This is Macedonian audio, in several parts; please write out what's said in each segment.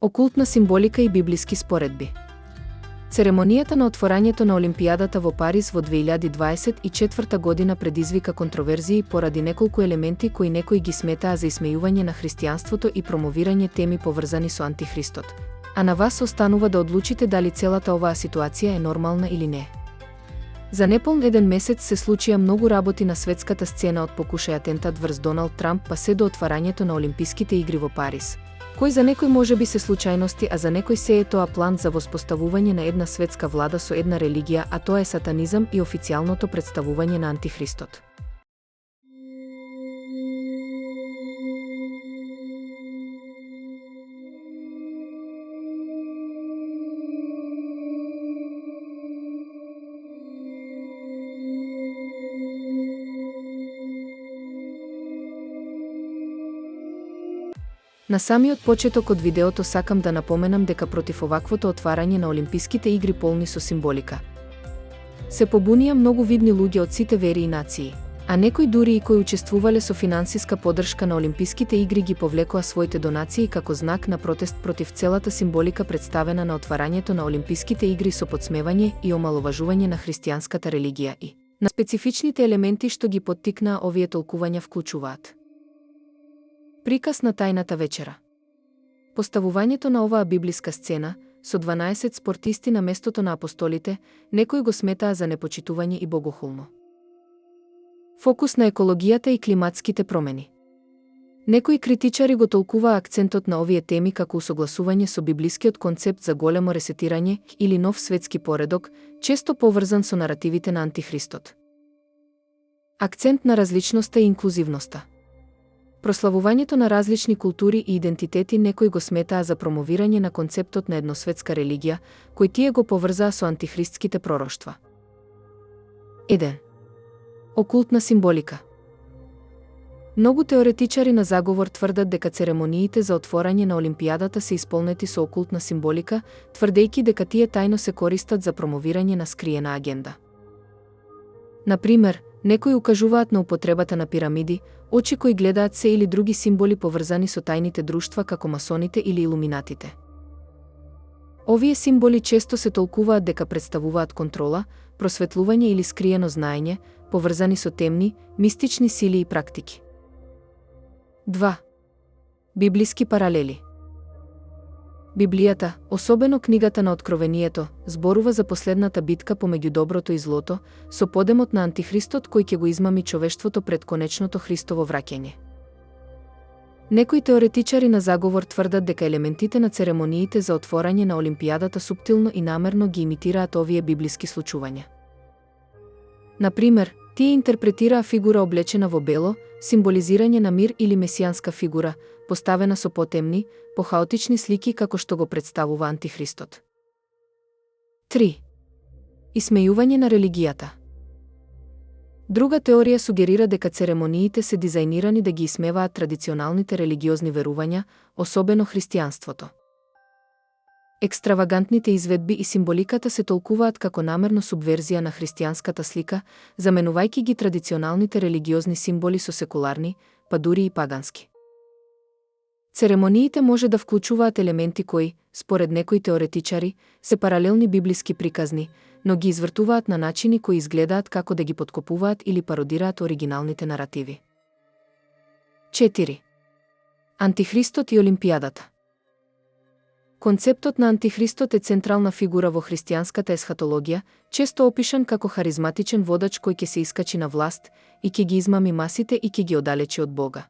Окултна символика и библиски споредби. Церемонијата на отворањето на Олимпијадата во Париз во 2024 година предизвика контроверзии поради неколку елементи кои некои ги сметаа за исмејување на христијанството и промовирање теми поврзани со антихристот. А на вас останува да одлучите дали целата оваа ситуација е нормална или не. За неполн еден месец се случија многу работи на светската сцена од покушај атентат врз Доналд Трамп па се до отварањето на Олимписките игри во Париз, кој за некој може би се случајности, а за некој се е тоа план за воспоставување на една светска влада со една религија, а тоа е сатанизам и официјалното представување на антихристот. На самиот почеток од видеото сакам да напоменам дека против оваквото отварање на Олимписките игри полни со символика се побунија многу видни луѓе од сите вери и нации, а некои дури и кои учествувале со финансиска поддршка на Олимписките игри ги повлекоа своите донации како знак на протест против целата символика представена на отварањето на Олимписките игри со подсмевање и омаловажување на христијанската религија и на специфичните елементи што ги поттикнаа овие толкувања вклучуваат. Приказ на тајната вечера. Поставувањето на оваа библиска сцена, со 12 спортисти на местото на апостолите, некои го сметаа за непочитување и богохулно. Фокус на екологијата и климатските промени. Некои критичари го толкуваа акцентот на овие теми како усогласување со библискиот концепт за големо ресетирање или нов светски поредок, често поврзан со наративите на антихристот. Акцент на различноста и инклузивноста. Прославувањето на различни култури и идентитети некои го сметаа за промовирање на концептот на едносветска религија, кој тие го поврзаа со антихристските пророштва. 1. Окултна символика. Многу теоретичари на заговор тврдат дека церемониите за отворање на Олимпијадата се исполнети со окултна символика, тврдејќи дека тие тајно се користат за промовирање на скриена агенда. Например, некои укажуваат на употребата на пирамиди, очи кои гледаат се или други символи поврзани со тајните друштва како масоните или илуминатите. Овие символи често се толкуваат дека представуваат контрола, просветлување или скриено знаење, поврзани со темни, мистични сили и практики. 2. Библиски паралели. Библијата, особено книгата на Откровението, зборува за последната битка помеѓу доброто и злото, со подемот на антихристот кој ќе го измами човештвото пред конечното Христово враќање. Некои теоретичари на заговор тврдат дека елементите на церемониите за отворање на Олимпијадата суптилно и намерно ги имитираат овие библиски случувања. Например, тие интерпретираа фигура облечена во бело, символизирање на мир или месијанска фигура, поставена со потемни, похаотични слики како што го представува антихристот. 3. Исмејување на религијата. Друга теорија сугерира дека церемониите се дизајнирани да ги исмеваат традиционалните религиозни верувања, особено христијанството. Екстравагантните изведби и символиката се толкуваат како намерно субверзија на христијанската слика, заменувајќи ги традиционалните религиозни символи со секуларни, па дури и пагански. Церемониите може да вклучуваат елементи кои, според некои теоретичари, се паралелни библиски приказни, но ги извртуваат на начини кои изгледаат како да ги поткопуваат или пародираат оригиналните наративи. 4. Антихристот и Олимпијадата. Концептот на антихристот е централна фигура во христијанската есхатологија, често опишан како харизматичен водач кој ќе се искачи на власт и ќе ги измами масите и ќе ги оддалечи од Бога.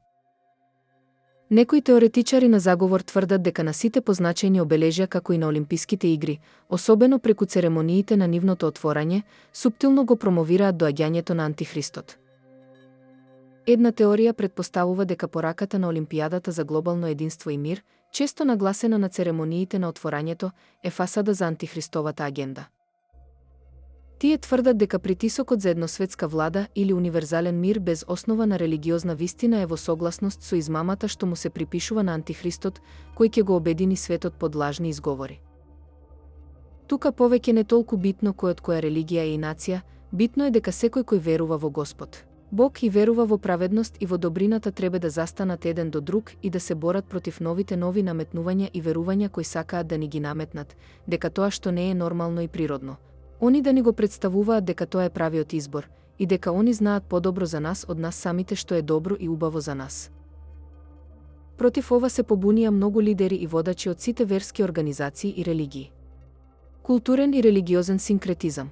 Некои теоретичари на заговор тврдат дека на сите позначајни обележја како и на Олимписките игри, особено преку церемониите на нивното отворање, суптилно го промовираат доаѓањето на антихристот. Една теорија претпоставува дека пораката на Олимпијадата за глобално единство и мир, често нагласена на церемониите на отворањето, е фасада за антихристовата агенда. Тие тврдат дека притисокот за едносветска влада или универзален мир без основа на религиозна вистина е во согласност со измамата што му се припишува на антихристот, кој ќе го обедини светот под лажни изговори. Тука повеќе не толку битно кој од која религија е и нација, битно е дека секој кој верува во Господ, Бог и верува во праведност и во добрината треба да застанат еден до друг и да се борат против новите нови наметнувања и верувања кои сакаат да ни ги наметнат, дека тоа што не е нормално и природно. Они да ни го представуваат дека тоа е правиот избор и дека они знаат подобро за нас од нас самите што е добро и убаво за нас. Против ова се побунија многу лидери и водачи од сите верски организации и религии. Културен и религиозен синкретизам.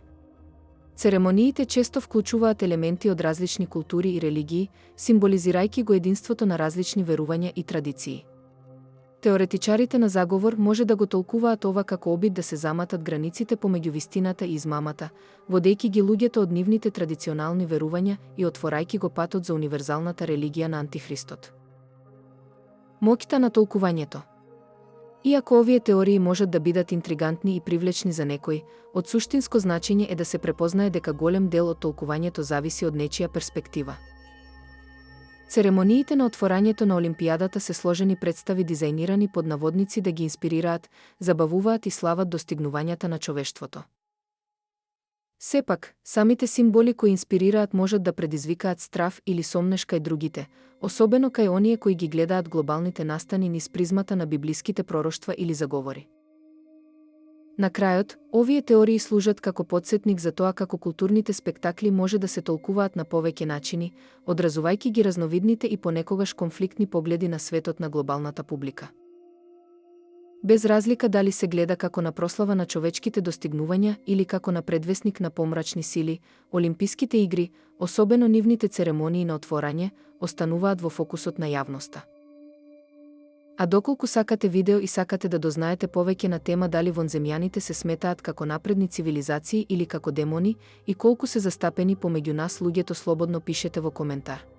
Церемониите често вклучуваат елементи од различни култури и религии, символизирајќи го единството на различни верувања и традиции. Теоретичарите на заговор може да го толкуваат ова како обид да се заматат границите помеѓу вистината и измамата, водејќи ги луѓето од нивните традиционални верувања и отворајќи го патот за универзалната религија на Антихристот. Моќта на толкувањето. Иако овие теории можат да бидат интригантни и привлечни за некој, од суштинско значење е да се препознае дека голем дел од толкувањето зависи од нечија перспектива. Церемониите на отворањето на Олимпијадата се сложени представи дизајнирани под наводници да ги инспирираат, забавуваат и слават достигнувањата на човештвото. Сепак, самите символи кои инспирираат можат да предизвикаат страв или сомнеш кај другите, особено кај оние кои ги гледаат глобалните настани низ призмата на библиските пророштва или заговори. На крајот, овие теории служат како потсетник за тоа како културните спектакли може да се толкуваат на повеќе начини, одразувајќи ги разновидните и понекогаш конфликтни погледи на светот на глобалната публика. Без разлика дали се гледа како на прослава на човечките достигнувања или како на предвесник на помрачни сили, Олимписките игри, особено нивните церемонии на отворање, остануваат во фокусот на јавноста. А доколку сакате видео и сакате да дознаете повеќе на тема дали вонземјаните се сметаат како напредни цивилизации или како демони и колку се застапени помеѓу нас луѓето, слободно пишете во коментар.